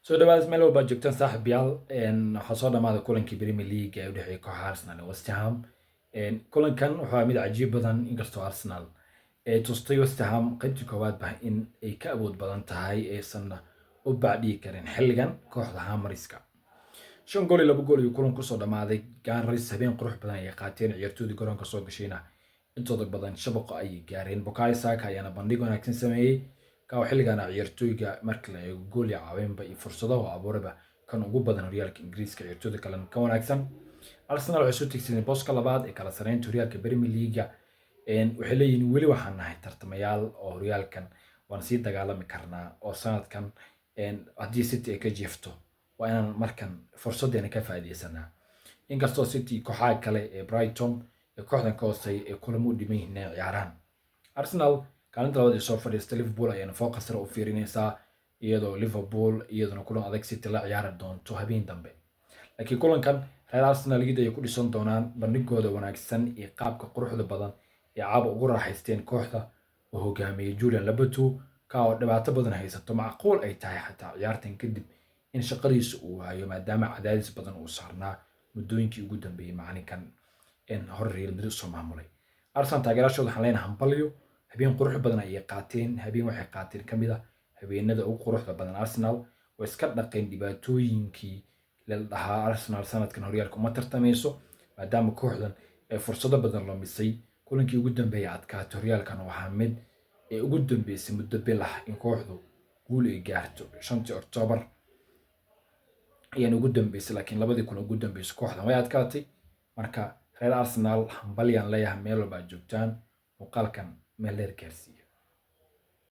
soo dhawaad meel walba joogtaan saaxiibayaal waxaa soo dhamaaday kulankii Premier League ee u dhexeeyay kooxaha Arsenal iyo West Ham. Kulankan wuxuu ahaa mid cajiib badan inkastoo Arsenal ay tustay West Ham qaybtii koowaad bah in ay ka awood badan tahay aysan u baacdhigi karin xilligan kooxda Hammeriska. 5 gool iyo 2 gool ayuu kulanku soo dhamaaday. Gunners habeen qurux badan ay qaateen ciyaartoydii garoonka soo gashayna intooda badan shabaqo ay gaareen. Bukayo Saka ayaana bandhig wanaagsan sameeyay ka xilligan ciyaartoyga markii la eego gool iyo caawinba iyo fursadaha abuuraba kan ugu badan horyaalka Ingiriiska ciyaartoyda kale ka wanaagsan. Arsenal waxay soo tigsadeen booska labaad ee kala sareynta horyaalka Premier League waxay leeyihiin weli waxaan nahay tartamayaal oo horyaalkan waan sii dagaalami karnaa oo sanadkan haddii City ay ka jeefto waa inaan markan fursadeena ka faa'iideysanaa. Inkastoo City kooxaha kale ee Brighton ee kooxdan ka hoosay ee kulamo u dhiman yihiin ciyaaraan. Arsenal kaalinta labaad ee soo fadhiista Liverpool ayana focus u fiirinaysaa iyadoo Liverpool iyaduna kulan adag City la ciyaari doonto habeen dambe. Laakiin kulankan reer Arsenal ligida ay ku dhisan doonaan bandhigooda wanaagsan iyo qaabka quruxda badan ee caabo ugu raaxaysteen kooxda oo hogaamiyay Julian Lopetegui ka oo dhibaato badan haysato macquul ay tahay xataa ciyaartan kadib in shaqadiisa uu waayo maadaama cadaadis badan uu saarnaa muddooyinkii ugu dambeeyay macalinkan hor Real Madrid soo maamulay. Arsenal taageerayaashooda waxaan leenahay hambaliyo habeen qurux badan ayay qaateen. Habeen waxay qaateen kamid ah habeenada ugu quruxda badan Arsenal oo iska dhaqeen dhibaatooyinkii la dhahaa Arsenal sanadkan horyaalka uma tartamayso maadaama kooxdan ay fursado badan lumisay. Kulankii ugu dambeeyay adkaatay horyaalkan waxaa mid ee ugu dambeysay muddo bil ah in kooxdu guul ay gaarto 5 Oktoobar ayaan ugu dambeysay laakiin labadii kulan ugu dambeysay kooxdan way adkaatay. Marka reer Arsenal hambaliyaan leeyahay meel walba joogtaan muuqaalkan meel dheer gaarsiiya.